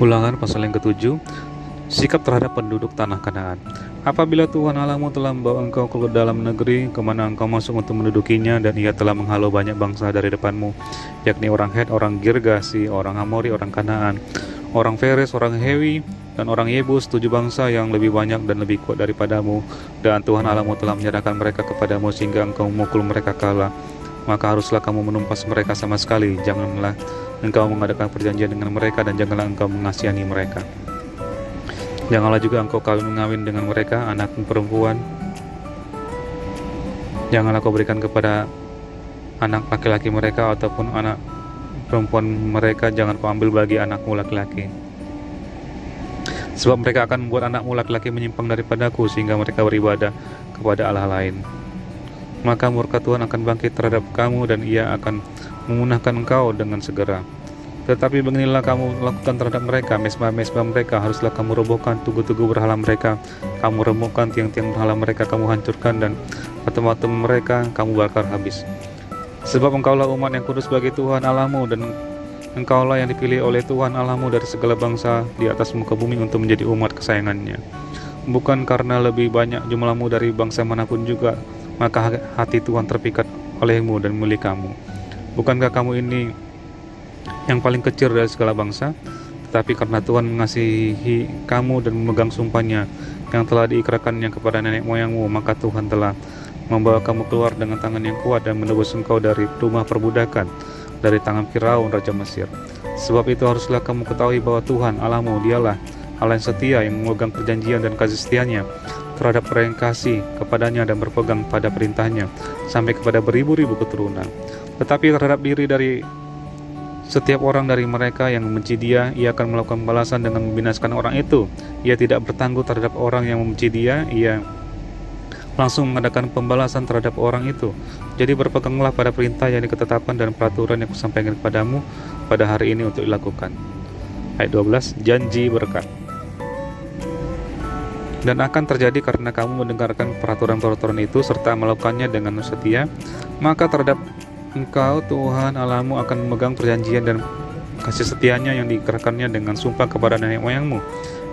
Ulangan pasal yang ke-7, sikap terhadap penduduk tanah Kanaan. Apabila Tuhan Allahmu telah membawa engkau ke dalam negeri kemana engkau masuk untuk mendudukinya, dan ia telah menghalau banyak bangsa dari depanmu, yakni orang Het, orang Girgasi, orang Amori, orang Kanaan, orang Feres, orang Hewi, dan orang Yebus, 7 bangsa yang lebih banyak dan lebih kuat daripadamu, dan Tuhan Allahmu telah menyerahkan mereka kepadamu sehingga engkau memukul mereka kalah. Maka haruslah kamu menumpas mereka sama sekali. Janganlah engkau mengadakan perjanjian dengan mereka, dan janganlah engkau mengasihani mereka. Janganlah juga engkau kawin-mengawin dengan mereka, anak perempuan. Janganlah kau berikan kepada anak laki-laki mereka ataupun anak perempuan mereka, jangan kau ambil bagi anakmu laki-laki. Sebab mereka akan membuat anakmu laki-laki menyimpang daripadaku, sehingga mereka beribadah kepada Allah lain. Maka murka Tuhan akan bangkit terhadap kamu, dan ia akan memunahkan engkau dengan segera. Tetapi beginilah kamu lakukan terhadap mereka, mesbah-mesbah mereka haruslah kamu robohkan, tugu-tugu berhala mereka kamu remukkan, tiang-tiang berhala mereka kamu hancurkan, dan patung-patung mereka kamu bakar habis. Sebab engkaulah umat yang kudus bagi Tuhan Allahmu, dan engkaulah yang dipilih oleh Tuhan Allahmu dari segala bangsa di atas muka bumi untuk menjadi umat kesayangannya. Bukan karena lebih banyak jumlahmu dari bangsa manapun juga, maka hati Tuhan terpikat olehmu dan memilih kamu. Bukankah kamu ini yang paling kecil dari segala bangsa? Tetapi karena Tuhan mengasihi kamu dan memegang sumpahnya yang telah diikrarkannya kepada nenek moyangmu, maka Tuhan telah membawa kamu keluar dengan tangan yang kuat dan menebus engkau dari rumah perbudakan, dari tangan Firaun raja Mesir. Sebab itu haruslah kamu ketahui bahwa Tuhan Allahmu dialah Allah yang setia, yang memegang perjanjian dan kasih setianya terhadap orang yang kasih kepadanya dan berpegang pada perintahnya sampai kepada beribu-ribu keturunan. Tetapi terhadap diri dari setiap orang dari mereka yang membenci dia, ia akan melakukan balasan dengan membinasakan orang itu. Ia tidak bertangguh terhadap orang yang membenci dia, ia langsung mengadakan pembalasan terhadap orang itu. Jadi berpeganglah pada perintah yang diketetapan dan peraturan yang kusampaikan kepadamu pada hari ini untuk dilakukan. Ayat 12, janji berkat. Dan akan terjadi karena kamu mendengarkan peraturan-peraturan itu serta melakukannya dengan setia, maka terhadap engkau Tuhan Allahmu akan memegang perjanjian dan kasih setianya yang diikrarkannya dengan sumpah kepada nenek moyangmu.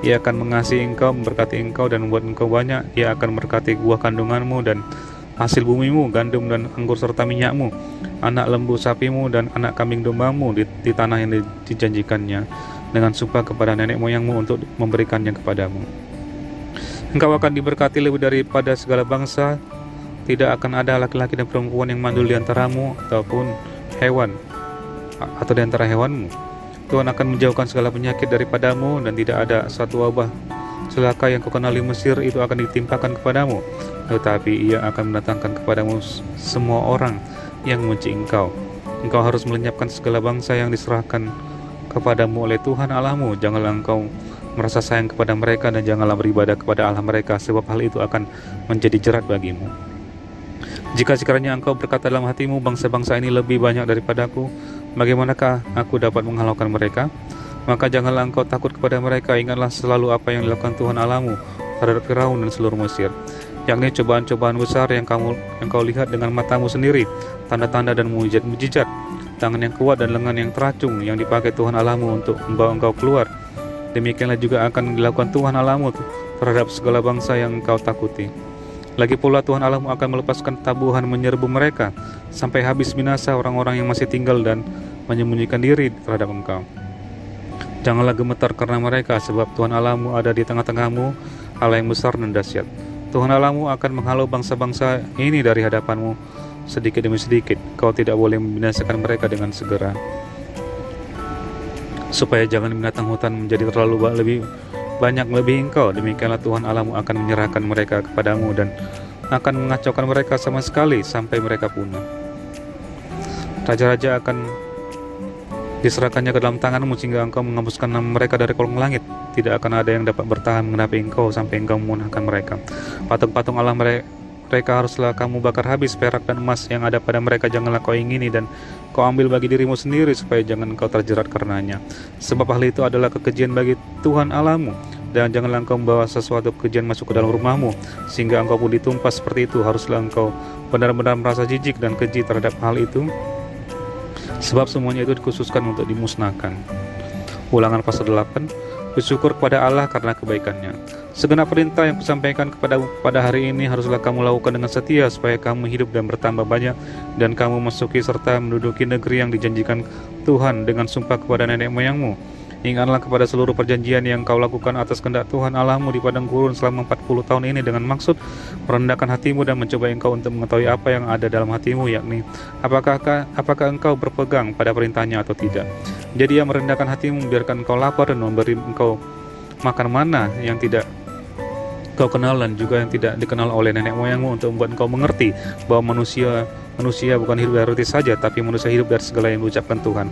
Ia akan mengasihi engkau, memberkati engkau, dan membuat engkau banyak. Ia akan memberkati buah kandunganmu dan hasil bumimu, gandum dan anggur serta minyakmu, anak lembu sapimu dan anak kambing dombamu di tanah yang dijanjikannya dengan sumpah kepada nenek moyangmu untuk memberikannya kepadamu. Engkau akan diberkati lebih daripada segala bangsa. Tidak akan ada laki-laki dan perempuan yang mandul di antaramu ataupun hewan atau di antara hewanmu. Tuhan akan menjauhkan segala penyakit daripadamu, dan tidak ada suatu wabah celaka yang kau kenali Mesir itu akan ditimpakan kepadamu. Tetapi ia akan mendatangkan kepadamu semua orang yang membenci engkau. Engkau harus melenyapkan segala bangsa yang diserahkan kepadamu oleh Tuhan Allahmu. Janganlah engkau merasa sayang kepada mereka, dan janganlah beribadah kepada Allah mereka, sebab hal itu akan menjadi jerat bagimu. Jika sekiranya engkau berkata dalam hatimu, bangsa-bangsa ini lebih banyak daripadaku, bagaimanakah aku dapat menghalaukan mereka? Maka janganlah engkau takut kepada mereka. Ingatlah selalu apa yang dilakukan Tuhan Allahmu terhadap Firaun dan seluruh Mesir, yakni cobaan-cobaan besar yang kau lihat dengan matamu sendiri, tanda-tanda dan mujizat-mujizat, tangan yang kuat dan lengan yang teracung yang dipakai Tuhan Allahmu untuk membawa engkau keluar. Demikianlah juga akan dilakukan Tuhan Allahmu terhadap segala bangsa yang engkau takuti. Lagi pula Tuhan Allahmu akan melepaskan tabuhan menyerbu mereka sampai habis binasa orang-orang yang masih tinggal dan menyembunyikan diri terhadap engkau. Janganlah gemetar karena mereka, sebab Tuhan Allahmu ada di tengah-tengahmu, Allah yang besar dan dahsyat. Tuhan Allahmu akan menghalau bangsa-bangsa ini dari hadapanmu sedikit demi sedikit. Kau tidak boleh membinasakan mereka dengan segera, supaya jangan binatang hutan menjadi terlalu lebih banyak melebihi engkau. Demikianlah Tuhan Allahmu akan menyerahkan mereka kepadamu dan akan mengacaukan mereka sama sekali sampai mereka punah. Raja-raja akan diserahkannya ke dalam tanganmu sehingga engkau menghembuskan nama mereka dari kolong langit. Tidak akan ada yang dapat bertahan menghadapi engkau sampai engkau memunahkan mereka. Patung-patung Allah mereka haruslah kamu bakar habis. Perak dan emas yang ada pada mereka janganlah kau ingini, dan kau ambil bagi dirimu sendiri, supaya jangan kau terjerat karenanya. Sebab hal itu adalah kekejian bagi Tuhan Allahmu. Dan janganlah engkau membawa sesuatu kekejian masuk ke dalam rumahmu, sehingga engkau pun ditumpas seperti itu. Haruslah engkau benar-benar merasa jijik dan keji terhadap hal itu, sebab semuanya itu dikhususkan untuk dimusnahkan. Ulangan pasal 8. Bersyukur kepada Allah karena kebaikannya. Segenap perintah yang kusampaikan kepadamu pada hari ini haruslah kamu lakukan dengan setia supaya kamu hidup dan bertambah banyak dan kamu masuki serta menduduki negeri yang dijanjikan Tuhan dengan sumpah kepada nenek moyangmu. Ingatlah kepada seluruh perjanjian yang kau lakukan atas kehendak Tuhan Allahmu di padang gurun selama 40 tahun ini dengan maksud merendahkan hatimu dan mencoba engkau untuk mengetahui apa yang ada dalam hatimu, yakni apakah engkau berpegang pada perintahnya atau tidak. Jadi ia merendahkan hatimu, biarkan engkau lapar dan memberi engkau makan mana yang tidak kau kenal dan juga yang tidak dikenal oleh nenek moyangmu, untuk membuat engkau mengerti bahwa manusia bukan hidup dari roti saja, tapi manusia hidup dari segala yang diucapkan Tuhan.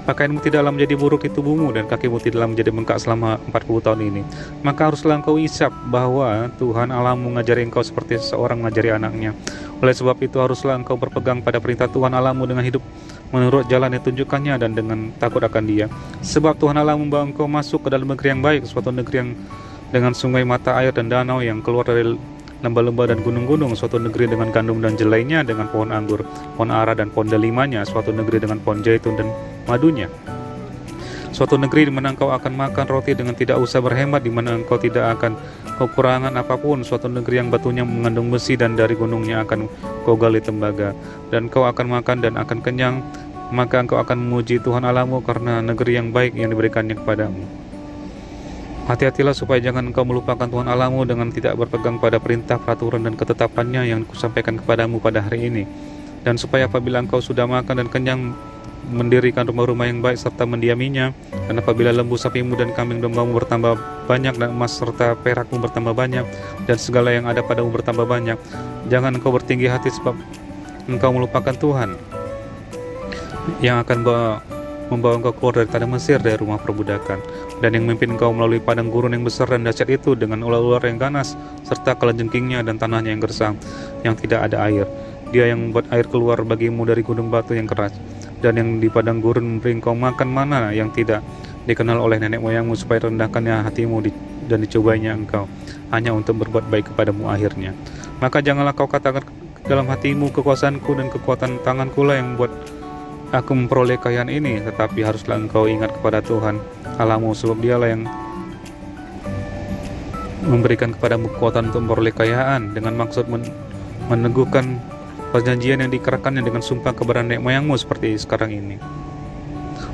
Pakaianmu tidaklah menjadi buruk di tubuhmu dan kakimu tidaklah menjadi bengkak selama 40 tahun ini. Maka haruslah engkau isap bahwa Tuhan Allahmu mengajari engkau seperti seorang mengajari anaknya. Oleh sebab itu haruslah engkau berpegang pada perintah Tuhan Allahmu dengan hidup menurut jalan yang tunjukkannya dan dengan takut akan Dia. Sebab Tuhan Allah membawa engkau masuk ke dalam negeri yang baik, suatu negeri yang dengan sungai mata air dan danau yang keluar dari lembah-lembah dan gunung-gunung, suatu negeri dengan gandum dan jelainya, dengan pohon anggur, pohon ara dan pohon delimanya, suatu negeri dengan pohon zaitun dan madunya. Suatu negeri di mana engkau akan makan roti dengan tidak usah berhemat, di mana engkau tidak akan kekurangan apapun, suatu negeri yang batunya mengandung besi dan dari gunungnya akan kau gali tembaga, dan kau akan makan dan akan kenyang, maka engkau akan memuji Tuhan Allahmu karena negeri yang baik yang diberikannya kepadamu. Hati-hatilah supaya jangan engkau melupakan Tuhan Allahmu dengan tidak berpegang pada perintah, peraturan dan ketetapannya yang kusampaikan kepadamu pada hari ini, dan supaya apabila engkau sudah makan dan kenyang, mendirikan rumah-rumah yang baik serta mendiaminya, dan apabila lembu sapimu dan kambing dombamu bertambah banyak dan emas serta perakmu bertambah banyak dan segala yang ada padamu bertambah banyak, jangan engkau bertinggi hati sebab engkau melupakan Tuhan yang akan membawa engkau keluar dari tanah Mesir, dari rumah perbudakan, dan yang memimpin engkau melalui padang gurun yang besar dan dahsyat itu dengan ular-ular yang ganas serta kalajengkingnya dan tanahnya yang gersang yang tidak ada air. Dia yang membuat air keluar bagimu dari gunung batu yang keras, dan yang di padang gurun memberi engkau makan mana yang tidak dikenal oleh nenek moyangmu, supaya rendahkannya hatimu dan dicobanya engkau hanya untuk berbuat baik kepadamu akhirnya. Maka janganlah kau katakan dalam hatimu, kekuasaanku dan kekuatan tanganku lah yang membuat aku memperoleh kekayaan ini, tetapi haruslah engkau ingat kepada Tuhan Allahmu, sebab Dialah yang memberikan kepadamu kekuatan untuk memperoleh kekayaan dengan maksud meneguhkan perjanjian yang dikerahkannya dengan sumpah kepada nenek moyangmu seperti sekarang ini.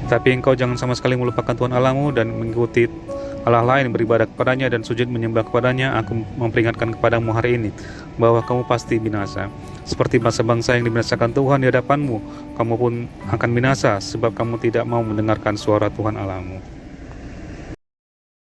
Tapi engkau jangan sama sekali melupakan Tuhan Allahmu dan mengikuti Allah lain, beribadah kepadanya dan sujud menyembah kepadanya. Aku memperingatkan kepadamu hari ini bahwa kamu pasti binasa, seperti bangsa-bangsa yang dibinasakan Tuhan di hadapanmu. Kamu pun akan binasa sebab kamu tidak mau mendengarkan suara Tuhan Allahmu.